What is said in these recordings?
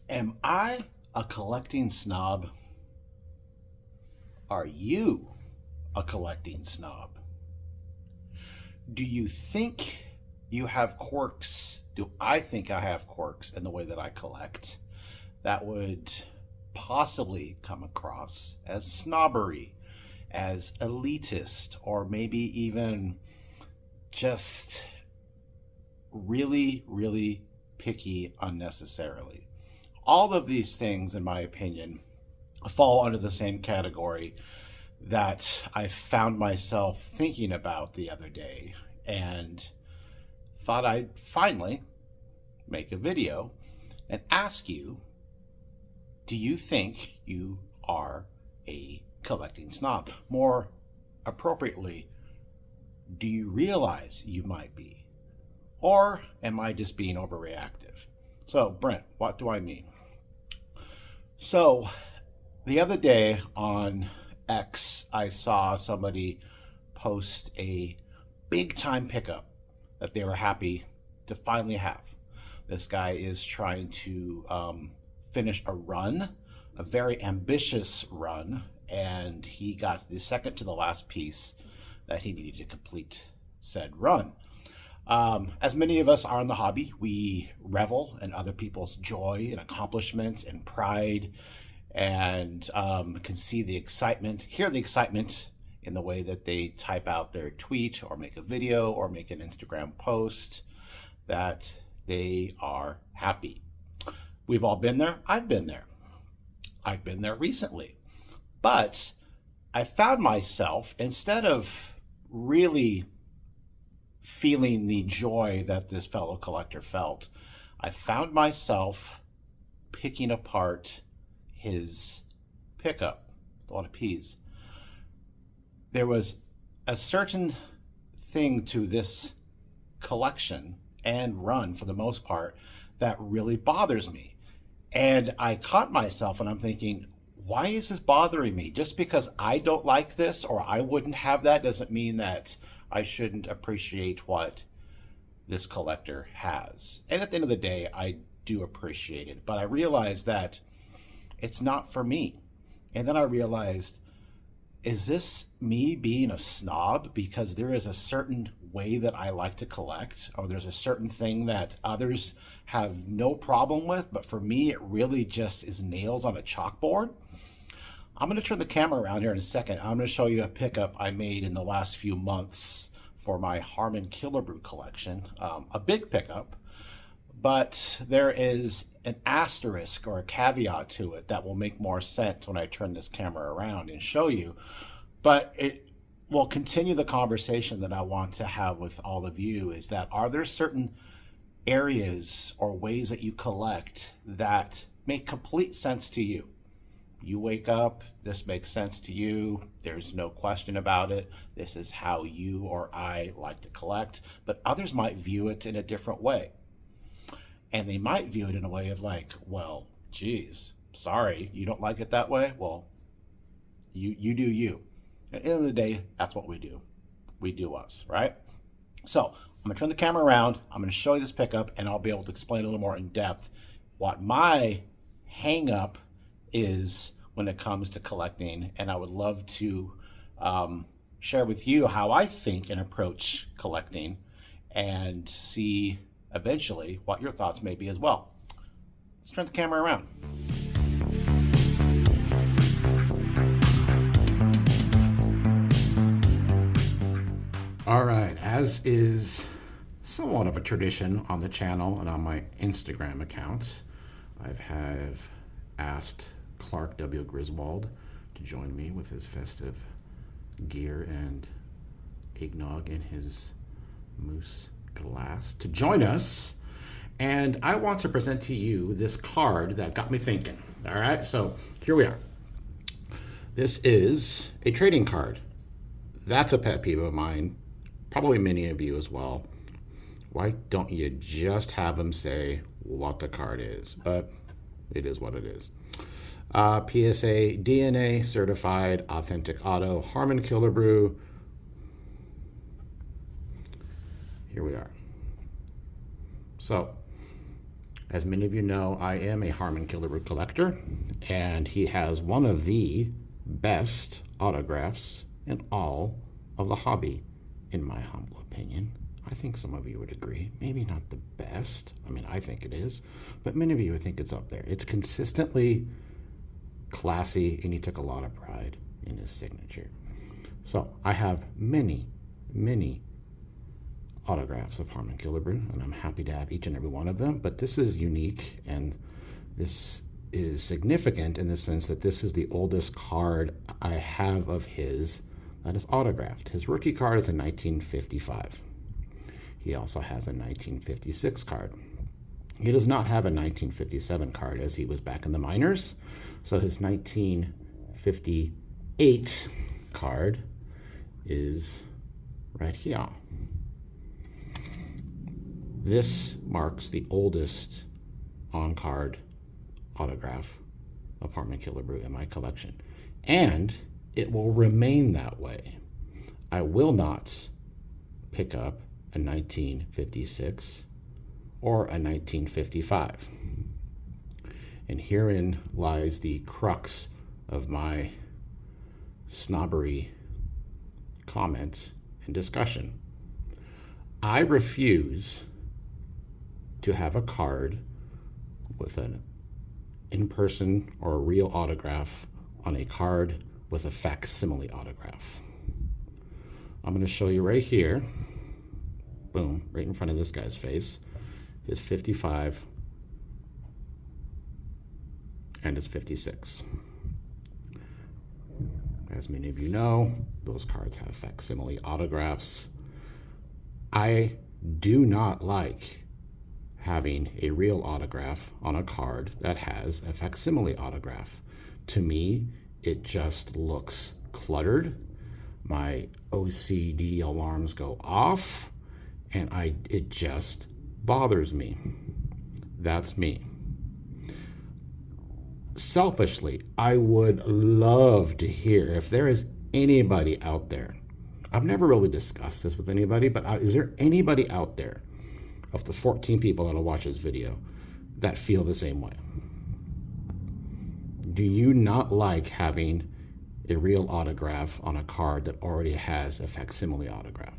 Am I a collecting snob? Are you a collecting snob? Do you think you have quirks? Do I think I have quirks in the way that I collect that would possibly come across as snobbery, as elitist, or maybe even just really, really picky unnecessarily? All of these things, in my opinion, fall under the same category that I found myself thinking about the other day and thought I'd finally make a video and ask you, do you think you are a collecting snob? More appropriately, do you realize you might be? Or am I just being overreactive? So, Brent, what do I mean? So, the other day on X, I saw somebody post a big time pickup that they were happy to finally have. This guy is trying to finish a run, a very ambitious run, and he got the second to the last piece that he needed to complete said run. As many of us are in the hobby, we revel in other people's joy and accomplishments and pride, and can see the excitement, hear the excitement in the way that they type out their tweet or make a video or make an Instagram post that they are happy. We've all been there. I've been there. I've been there recently. But I found myself, instead of really feeling the joy that this fellow collector felt, I found myself picking apart his pickup with a lot of peas. There was a certain thing to this collection and run, for the most part, that really bothers me. And I caught myself and I'm thinking, why is this bothering me? Just because I don't like this or I wouldn't have that doesn't mean that I shouldn't appreciate what this collector has. And at the end of the day, I do appreciate it, but I realized that it's not for me. And then I realized, is this me being a snob because there is a certain way that I like to collect, or there's a certain thing that others have no problem with, but for me, it really just is nails on a chalkboard? I'm going to turn the camera around here in a second. I'm going to show you a pickup I made in the last few months for my Harmon Killer Brew collection. A big pickup, but there is an asterisk or a caveat to it that will make more sense when I turn this camera around and show you. But it will continue the conversation that I want to have with all of you, is that are there certain areas or ways that you collect that make complete sense to you? You wake up, this makes sense to you, there's no question about it, this is how you or I like to collect, but others might view it in a different way. And they might view it in a way of like, well, geez, sorry, you don't like it that way? Well, you do you. At the end of the day, that's what we do. We do us, right? So I'm gonna turn the camera around, I'm gonna show you this pickup, and I'll be able to explain a little more in depth what my hang up is when it comes to collecting. And I would love to share with you how I think and approach collecting, and see eventually what your thoughts may be as well. Let's turn the camera around. All right, as is somewhat of a tradition on the channel and on my Instagram accounts, I've asked Clark W. Griswold to join me with his festive gear and eggnog in his moose glass to join us, and I want to present to you this card that got me thinking. All right, so here we are. This is a trading card. That's a pet peeve of mine, probably many of you as well. Why don't you just have them say what the card is? But it is what it is. PSA DNA certified authentic auto Harman Killebrew. Here we are. So, as many of you know, I am a Harman Killebrew collector, and he has one of the best autographs in all of the hobby, in my humble opinion. I think some of you would agree. Maybe not the best. I mean, I think it is, but many of you would think it's up there. It's consistently classy, and he took a lot of pride in his signature. So I have many, many autographs of Harman Killebrew, and I'm happy to have each and every one of them, but this is unique, and this is significant in the sense that this is the oldest card I have of his that is autographed. His rookie card is a 1955. He also has a 1956 card. He does not have a 1957 card, as he was back in the minors, so his 1958 card is right here. This marks the oldest on-card autograph of Harman Killebrew in my collection, and it will remain that way. I will not pick up a 1956 or a 1955. And herein lies the crux of my snobbery comments and discussion. I refuse to have a card with an in-person or a real autograph on a card with a facsimile autograph. I'm going to show you right here, boom, right in front of this guy's face, his 55 and his 56. As many of you know, those cards have facsimile autographs. I do not like having a real autograph on a card that has a facsimile autograph. To me, it just looks cluttered. My OCD alarms go off, and it just bothers me. That's me. Selfishly, I would love to hear if there is anybody out there. I've never really discussed this with anybody, but is there anybody out there of the 14 people that'll watch this video that feel the same way? Do you not like having a real autograph on a card that already has a facsimile autograph?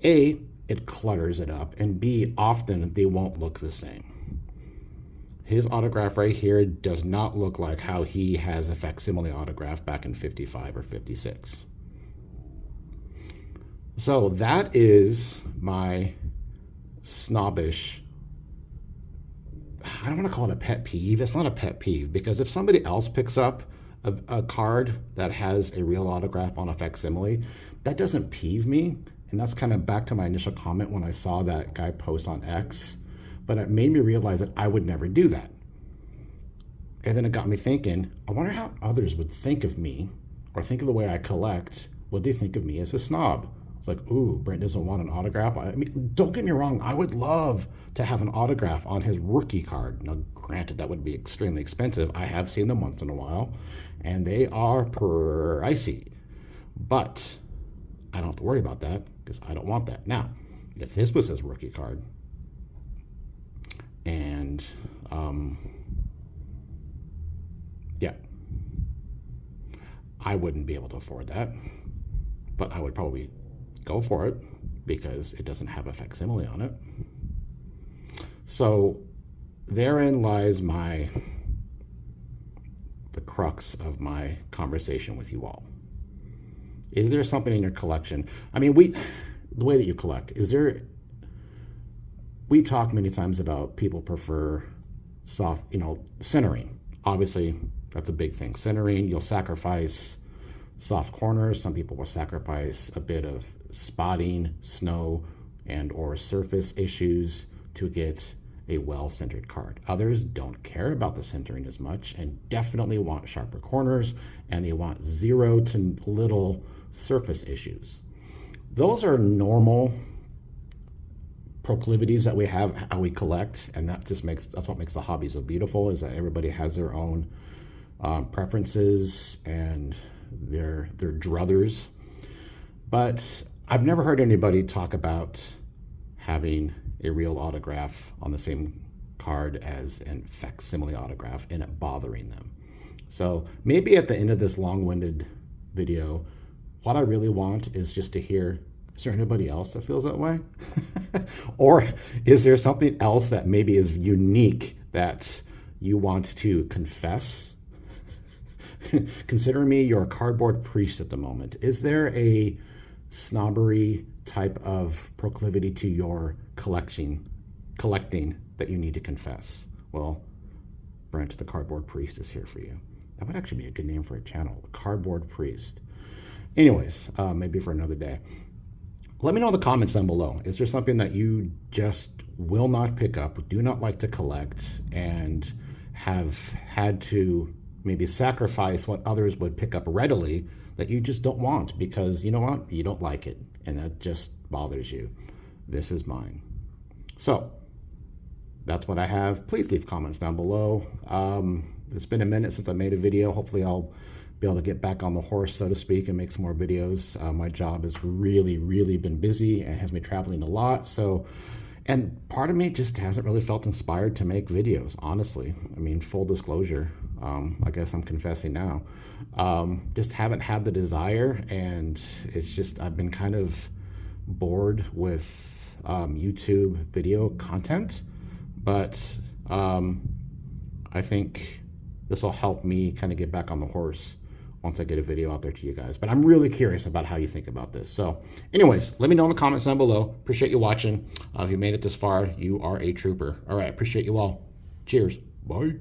A, it clutters it up, and B, often they won't look the same. His autograph right here does not look like how he has a facsimile autograph back in 55 or 56. So that is my snobbish, I don't want to call it a pet peeve. It's not a pet peeve, because if somebody else picks up a card that has a real autograph on a facsimile, that doesn't peeve me. And that's kind of back to my initial comment when I saw that guy post on X. But it made me realize that I would never do that. And then it got me thinking, I wonder how others would think of me, or think of the way I collect. Would they think of me as a snob? It's like, ooh, Brent doesn't want an autograph. I mean, don't get me wrong. I would love to have an autograph on his rookie card. Now, granted, that would be extremely expensive. I have seen them once in a while, and they are pricey. But I don't have to worry about that, because I don't want that. Now, if this was his rookie card, and yeah, I wouldn't be able to afford that, but I would probably go for it because it doesn't have a facsimile on it. So therein lies the crux of my conversation with you all. Is there something in your collection? I mean, the way that you collect, we talk many times about people prefer soft, centering. Obviously, that's a big thing. Centering, you'll sacrifice soft corners. Some people will sacrifice a bit of spotting, snow, and or surface issues to get a well-centered card. Others don't care about the centering as much and definitely want sharper corners, and they want 0 to little surface issues. Those are normal proclivities that we have, how we collect, and that's what makes the hobby so beautiful, is that everybody has their own preferences and their druthers. But I've never heard anybody talk about having a real autograph on the same card as an facsimile autograph and it bothering them. So maybe at the end of this long-winded video, what I really want is just to hear, is there anybody else that feels that way? Or is there something else that maybe is unique that you want to confess? Consider me your cardboard priest at the moment. Is there a snobbery type of proclivity to your collecting that you need to confess? Well, Brent the Cardboard Priest is here for you. That would actually be a good name for a channel, the Cardboard Priest. Anyways, maybe for another day. Let me know in the comments down below. Is there something that you just will not pick up, do not like to collect, and have had to maybe sacrifice what others would pick up readily that you just don't want because, you know what, you don't like it and that just bothers you? This is mine. So that's what I have. Please leave comments down below. It's been a minute since I made a video. Hopefully I'll be able to get back on the horse, so to speak, and make some more videos. My job has really been busy and has me traveling a lot. And part of me just hasn't really felt inspired to make videos, honestly. I mean, full disclosure, I guess I'm confessing now. Just haven't had the desire, and it's just, I've been kind of bored with YouTube video content. But I think this will help me kind of get back on the horse once I get a video out there to you guys. But I'm really curious about how you think about this. So anyways, let me know in the comments down below. Appreciate you watching. If you made it this far, you are a trooper. All right, appreciate you all. Cheers. Bye.